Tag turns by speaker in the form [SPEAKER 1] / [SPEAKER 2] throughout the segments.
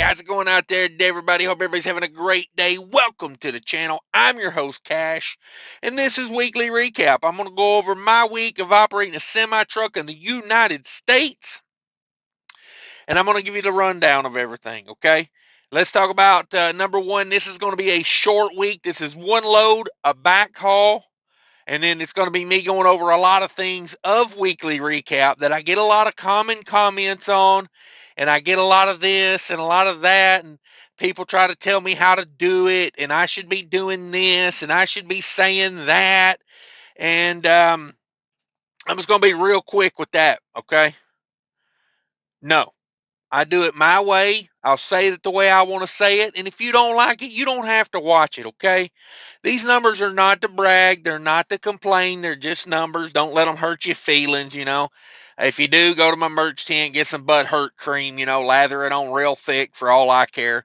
[SPEAKER 1] how's it going out there today, everybody? Hope everybody's having a great day. Welcome to the channel. I'm your host, Cash, and this is Weekly Recap. I'm going to go over my week of operating a semi-truck in the United States, and I'm going to give you the rundown of everything, okay? Let's talk about number one. This is going to be a short week. This is one load, a back haul, and then it's going to be me going over a lot of things of Weekly Recap that I get a lot of common comments on, and I get a lot of this and a lot of that, and people try to tell me how to do it, and I should be doing this, and I should be saying that, and I'm just going to be real quick with that, okay? No. I do it my way. I'll say it the way I want to say it. And if you don't like it, you don't have to watch it, okay? These numbers are not to brag. They're not to complain. They're just numbers. Don't let them hurt your feelings, you know. If you do, go to my merch tent, get some butt hurt cream, you know, lather it on real thick for all I care.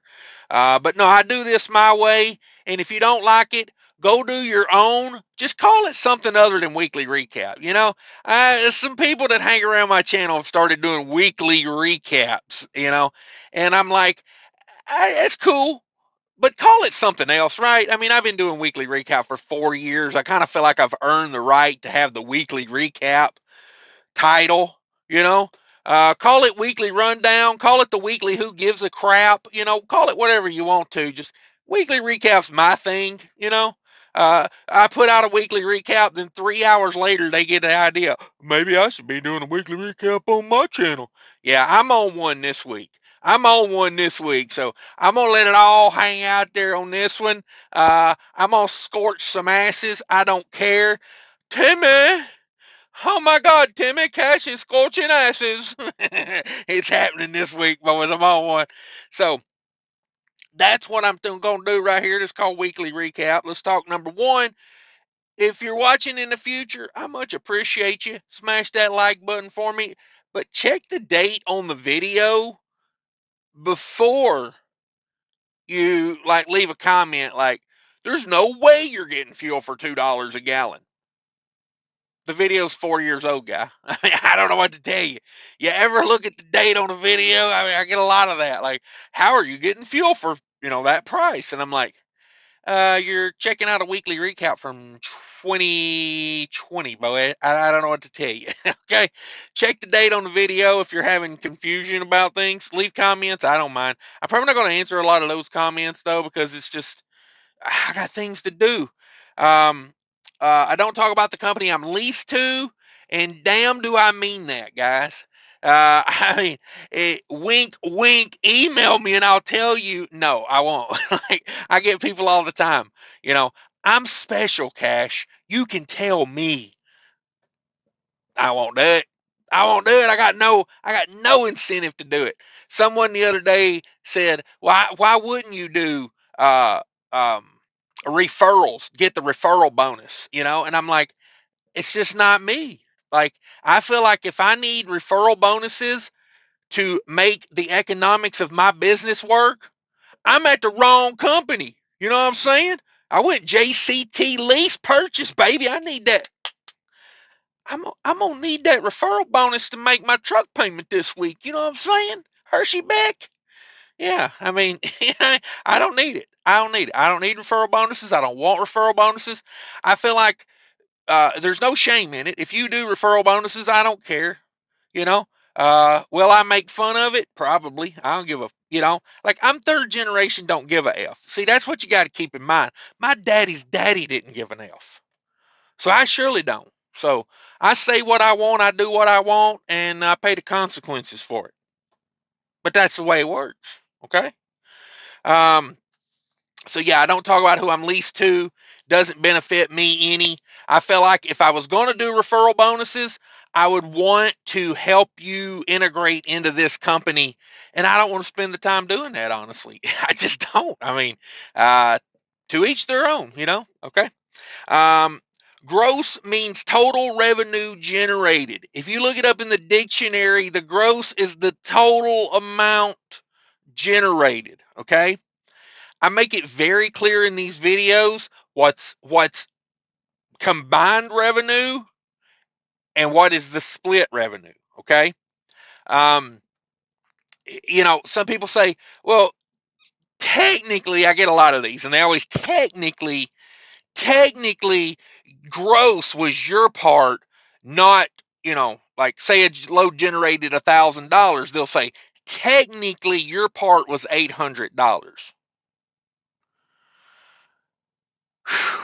[SPEAKER 1] But no, I do this my way. And if you don't like it, go do your own. Just call it something other than Weekly Recap, you know. Some people that hang around my channel have started doing weekly recaps, you know, and I'm like, it's cool, but call it something else, right? I mean, I've been doing weekly recap for 4 years. I kind of feel like I've earned the right to have the weekly recap title, you know. Call it weekly rundown, call it the weekly who gives a crap, you know, call it whatever you want to. Just weekly recap's my thing, you know. I put out a weekly recap, then 3 hours later they get the idea, maybe I should be doing a weekly recap on my channel. Yeah, I'm on one this week. So I'm gonna let it all hang out there on this one. I'm gonna scorch some asses. I don't care. Timmy, oh my God, Timmy, Cash is scorching asses. It's happening this week, boys. I'm on one. So that's what I'm going to do right here. This is called Weekly Recap. Let's talk number one. If you're watching in the future, I much appreciate you. Smash that like button for me. But check the date on the video before you like leave a comment like, there's no way you're getting fuel for $2 a gallon. The video's 4 years old, guy. I mean, I don't know what to tell you. You ever look at the date on a video? I mean, I get a lot of that. Like, how are you getting fuel for, that price? And I'm like, you're checking out a weekly recap from 2020, boy. I don't know what to tell you. Okay. Check the date on the video if you're having confusion about things. Leave comments. I don't mind. I'm probably not going to answer a lot of those comments, though, because it's just, I got things to do. Um, I don't talk about the company I'm leased to, and damn, do I mean that, guys. I mean, wink, wink. Email me, and I'll tell you. No, I won't. Like, I get people all the time. You know, I'm special, Cash. You can tell me. I won't do it. I won't do it. I got no incentive to do it. Someone the other day said, why wouldn't you do uh um referrals, get the referral bonus, you know? And I'm like, it's just not me. Like, I feel like if I need referral bonuses to make the economics of my business work, I'm at the wrong company. You know what I'm saying? I went JCT lease purchase, baby. I need that. I'm gonna need that referral bonus to make my truck payment this week. You know what I'm saying? Hershey Beck. Yeah, I mean, I don't need it. I don't need it. I don't need referral bonuses. I don't want referral bonuses. I feel like there's no shame in it. If you do referral bonuses, I don't care. You know, will I make fun of it? Probably. I don't give a, like, I'm third generation, don't give a F. See, that's what you got to keep in mind. My daddy's daddy didn't give an F. So I surely don't. So I say what I want, I do what I want, and I pay the consequences for it. But that's the way it works. Okay. Um, so yeah, I don't talk about who I'm leased to. Doesn't benefit me any. I feel like if I was going to do referral bonuses, I would want to help you integrate into this company, and I don't want to spend the time doing that. Honestly, I just don't. I mean, to each their own. Okay. Um, gross means total revenue generated. If you look it up in the dictionary, the gross is the total amount generated. Okay. I make it very clear in these videos what's combined revenue and what is the split revenue. Okay. Um, some people say, well, technically, I get a lot of these, and they always technically, gross was your part, not, like say a load generated $1,000. They'll say, technically, your part was $800.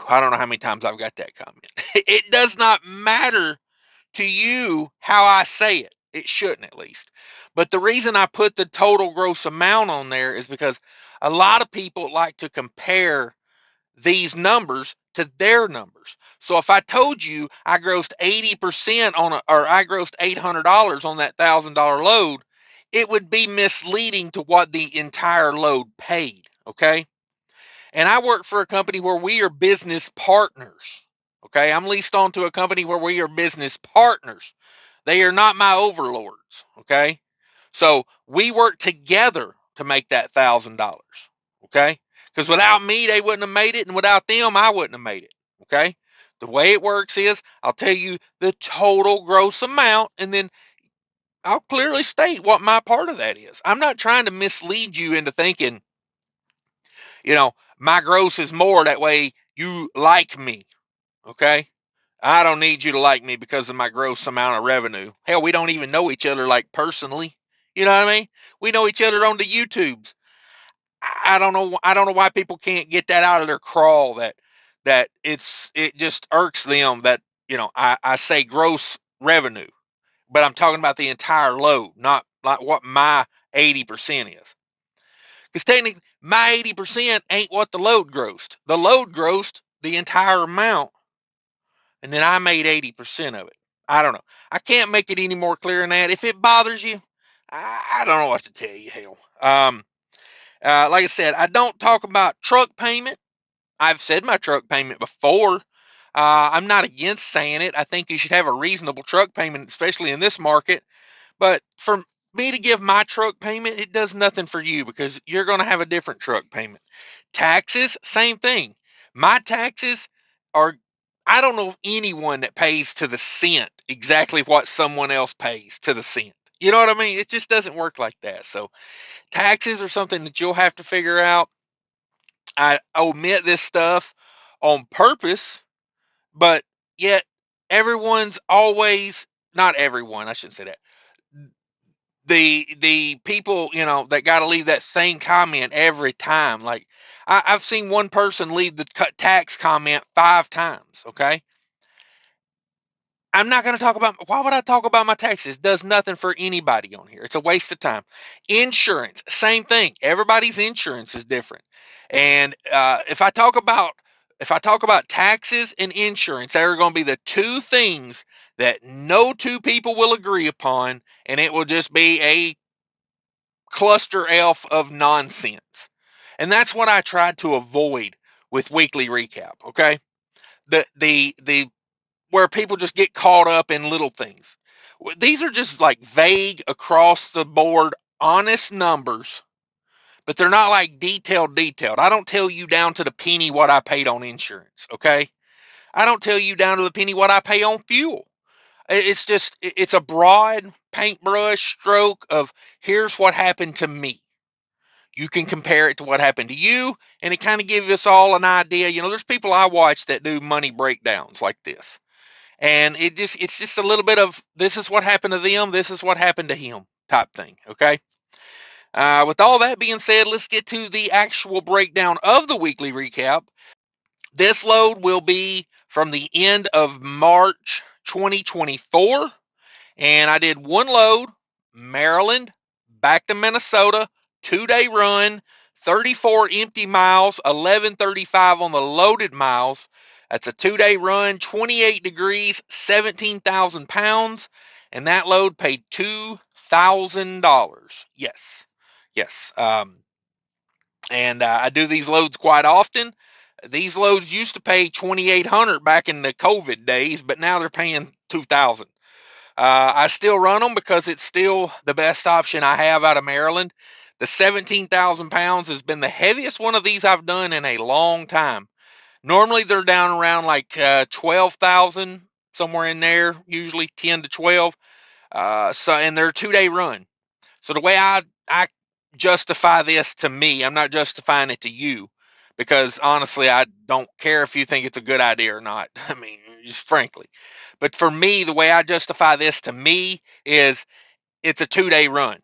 [SPEAKER 1] I don't know how many times I've got that comment. It does not matter to you how I say it. It shouldn't, at least. But the reason I put the total gross amount on there is because a lot of people like to compare these numbers to their numbers. So if I told you I grossed 80% or I grossed $800 on that $1,000 load, it would be misleading to what the entire load paid. Okay. And I work for a company where we are business partners. Okay. I'm leased on to a company where we are business partners. They are not my overlords. Okay. So we work together to make that $1,000. Okay. Because without me, they wouldn't have made it. And without them, I wouldn't have made it. Okay. The way it works is I'll tell you the total gross amount, and then I'll clearly state what my part of that is. I'm not trying to mislead you into thinking, my gross is more. That way you like me. Okay. I don't need you to like me because of my gross amount of revenue. Hell, we don't even know each other like personally. You know what I mean? We know each other on the YouTubes. I don't know. I don't know why people can't get that out of their crawl. That it just irks them that I say gross revenue, but I'm talking about the entire load, not like what my 80% is. Because technically, my 80% ain't what the load grossed. The load grossed the entire amount, and then I made 80% of it. I don't know. I can't make it any more clear than that. If it bothers you, I don't know what to tell you. Hell, like I said, I don't talk about truck payment. I've said my truck payment before. I'm not against saying it. I think you should have a reasonable truck payment, especially in this market. But for me to give my truck payment, it does nothing for you because you're going to have a different truck payment. Taxes, same thing. My taxes are, I don't know of anyone that pays to the cent exactly what someone else pays to the cent. You know what I mean? It just doesn't work like that. So taxes are something that you'll have to figure out. I omit this stuff on purpose, but yet everyone's always, not everyone, I shouldn't say that. The people, that got to leave that same comment every time. Like I've seen one person leave the tax comment 5 times. Okay. I'm not going to talk about, why would I talk about my taxes? It does nothing for anybody on here. It's a waste of time. Insurance, same thing. Everybody's insurance is different. And if I talk about taxes and insurance, they are going to be the two things that no two people will agree upon, and it will just be a cluster elf of nonsense. And that's what I tried to avoid with weekly recap. Okay. The where people just get caught up in little things. These are just like vague across the board, honest numbers, but they're not like detailed. I don't tell you down to the penny what I paid on insurance. Okay. I don't tell you down to the penny what I pay on fuel. It's a broad paintbrush stroke of here's what happened to me. You can compare it to what happened to you, and it kind of gives us all an idea. There's people I watch that do money breakdowns like this. And it's just a little bit of this is what happened to them, this is what happened to him type thing. Okay. With all that being said, let's get to the actual breakdown of the weekly recap. This load will be from the end of March 2024. And I did one load, Maryland, back to Minnesota, 2-day run, 34 empty miles, 1135 on the loaded miles. That's a 2-day run, 28 degrees, 17,000 pounds. And that load paid $2,000. Yes. Yes. And I do these loads quite often. These loads used to pay $2,800 back in the COVID days, but now they're paying $2,000. I still run them because it's still the best option I have out of Maryland. The 17,000 pounds has been the heaviest one of these I've done in a long time. Normally they're down around like 12,000, somewhere in there, usually 10 to 12. And they're a 2-day run. So the way I justify this to me, I'm not justifying it to you, because honestly, I don't care if you think it's a good idea or not. I mean, just frankly. But for me, the way I justify this to me is it's a 2-day run.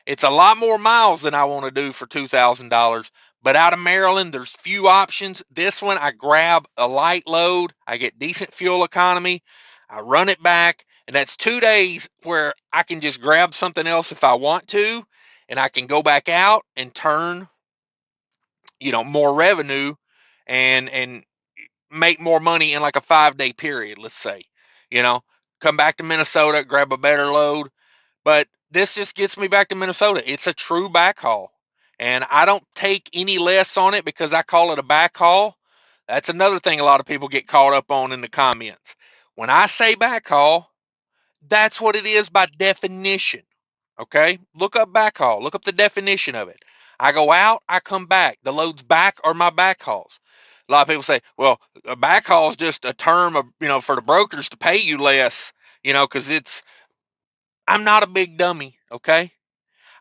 [SPEAKER 1] It's a lot more miles than I want to do for $2,000. But out of Maryland, there's few options. This one, I grab a light load. I get decent fuel economy. I run it back. And that's 2 days where I can just grab something else if I want to. And I can go back out and turn, more revenue and make more money in like a 5-day period, let's say. You know, come back to Minnesota, grab a better load. But this just gets me back to Minnesota. It's a true backhaul. And I don't take any less on it because I call it a backhaul. That's another thing a lot of people get caught up on in the comments. When I say backhaul, that's what it is by definition. Okay? Look up backhaul. Look up the definition of it. I go out, I come back. The loads back are my backhauls. A lot of people say, well, a backhaul is just a term of, for the brokers to pay you less, because I'm not a big dummy, okay?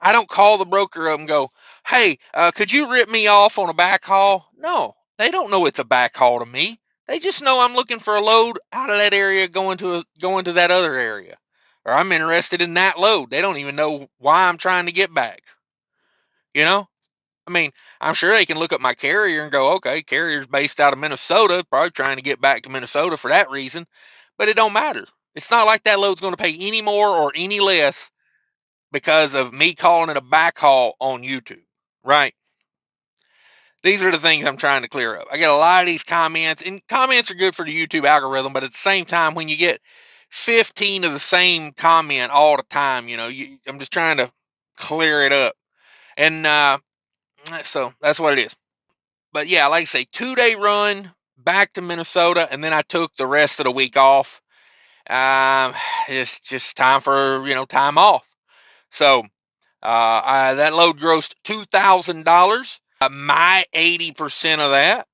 [SPEAKER 1] I don't call the broker up and go, hey, could you rip me off on a backhaul? No, they don't know it's a backhaul to me. They just know I'm looking for a load out of that area going to that other area. Or I'm interested in that load. They don't even know why I'm trying to get back. You know? I mean, I'm sure they can look up my carrier and go, okay, carrier's based out of Minnesota, probably trying to get back to Minnesota for that reason. But it don't matter. It's not like that load's going to pay any more or any less because of me calling it a backhaul on YouTube, right? These are the things I'm trying to clear up. I get a lot of these comments, and comments are good for the YouTube algorithm, but at the same time, when you get 15 of the same comment all the time, I'm just trying to clear it up. And so that's what it is. But yeah, like I say, 2-day run back to Minnesota, and then I took the rest of the week off. It's just time for, time off. So that load grossed $2,000. My 80% of that,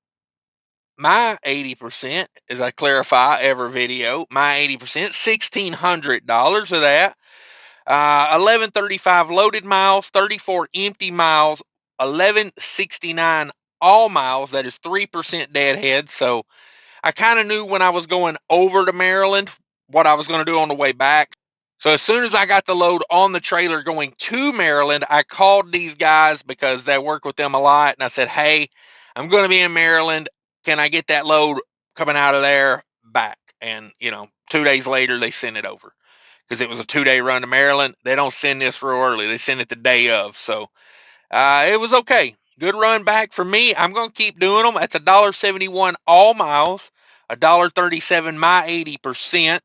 [SPEAKER 1] as I clarify every video, my 80%, $1,600 of that, 1135 loaded miles, 34 empty miles, 1169 all miles. That is 3% deadhead. So I kind of knew when I was going over to Maryland what I was going to do on the way back. So as soon as I got the load on the trailer going to Maryland, I called these guys because I work with them a lot. And I said, hey, I'm going to be in Maryland. Can I get that load coming out of there back? And, 2 days later, they sent it over because it was a 2-day run to Maryland. They don't send this real early. They send it the day of. So it was okay. Good run back for me. I'm going to keep doing them. That's $1.71 all miles, $1.37 my 80%.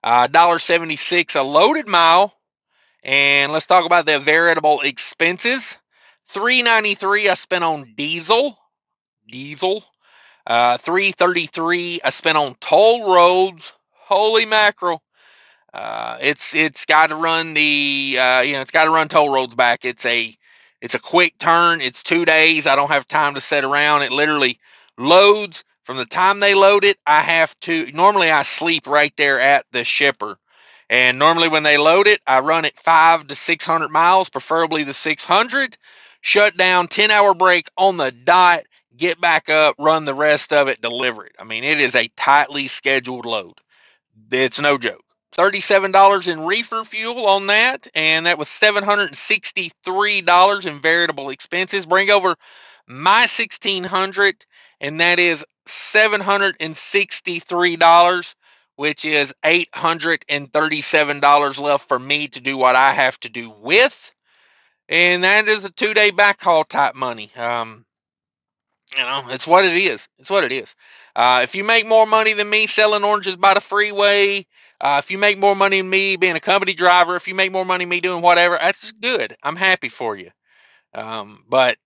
[SPEAKER 1] $1.76 a loaded mile. And let's talk about the variable expenses. $3.93 I spent on diesel. $3.33 I spent on toll roads. Holy mackerel. It's got to run it's got to run toll roads back. It's a quick turn. It's 2 days. I don't have time to sit around. It literally loads from the time they load it. Normally I sleep right there at the shipper. And normally when they load it, I run it 500 to 600 miles, preferably the 600, shut down, 10-hour break on the dot, get back up, run the rest of it, deliver it. I mean, it is a tightly scheduled load. It's no joke. $37 in reefer fuel on that, and that was $763 in variable expenses. Bring over my $1,600, and that is $763, which is $837 left for me to do what I have to do with, and that is a 2-day backhaul type money. It's what it is. It's what it is. If you make more money than me selling oranges by the freeway, if you make more money than me being a company driver, if you make more money than me doing whatever, that's good. I'm happy for you. But,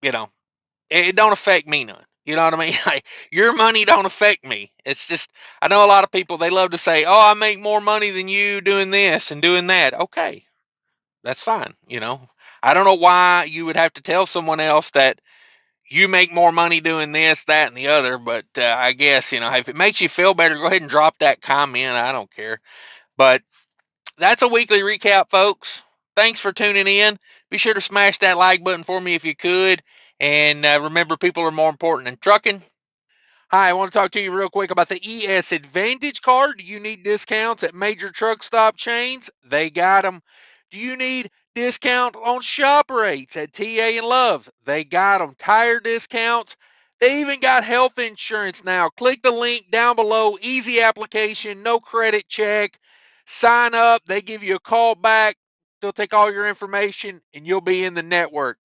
[SPEAKER 1] it don't affect me none. You know what I mean? Like, your money don't affect me. It's just, I know a lot of people, they love to say, oh, I make more money than you doing this and doing that. Okay, that's fine. I don't know why you would have to tell someone else that you make more money doing this, that, and the other, but I guess, if it makes you feel better, go ahead and drop that comment. I don't care. But that's a weekly recap, folks. Thanks for tuning in. Be sure to smash that like button for me if you could. And remember, people are more important than trucking. Hi, I want to talk to you real quick about the ES Advantage card. Do you need discounts at major truck stop chains? They got them. Do you need discount on shop rates at TA and Love's? They got them. Tire discounts. They even got health insurance now. Click the link down below. Easy application, no credit check. Sign up. They give you a call back. They'll take all your information and you'll be in the network.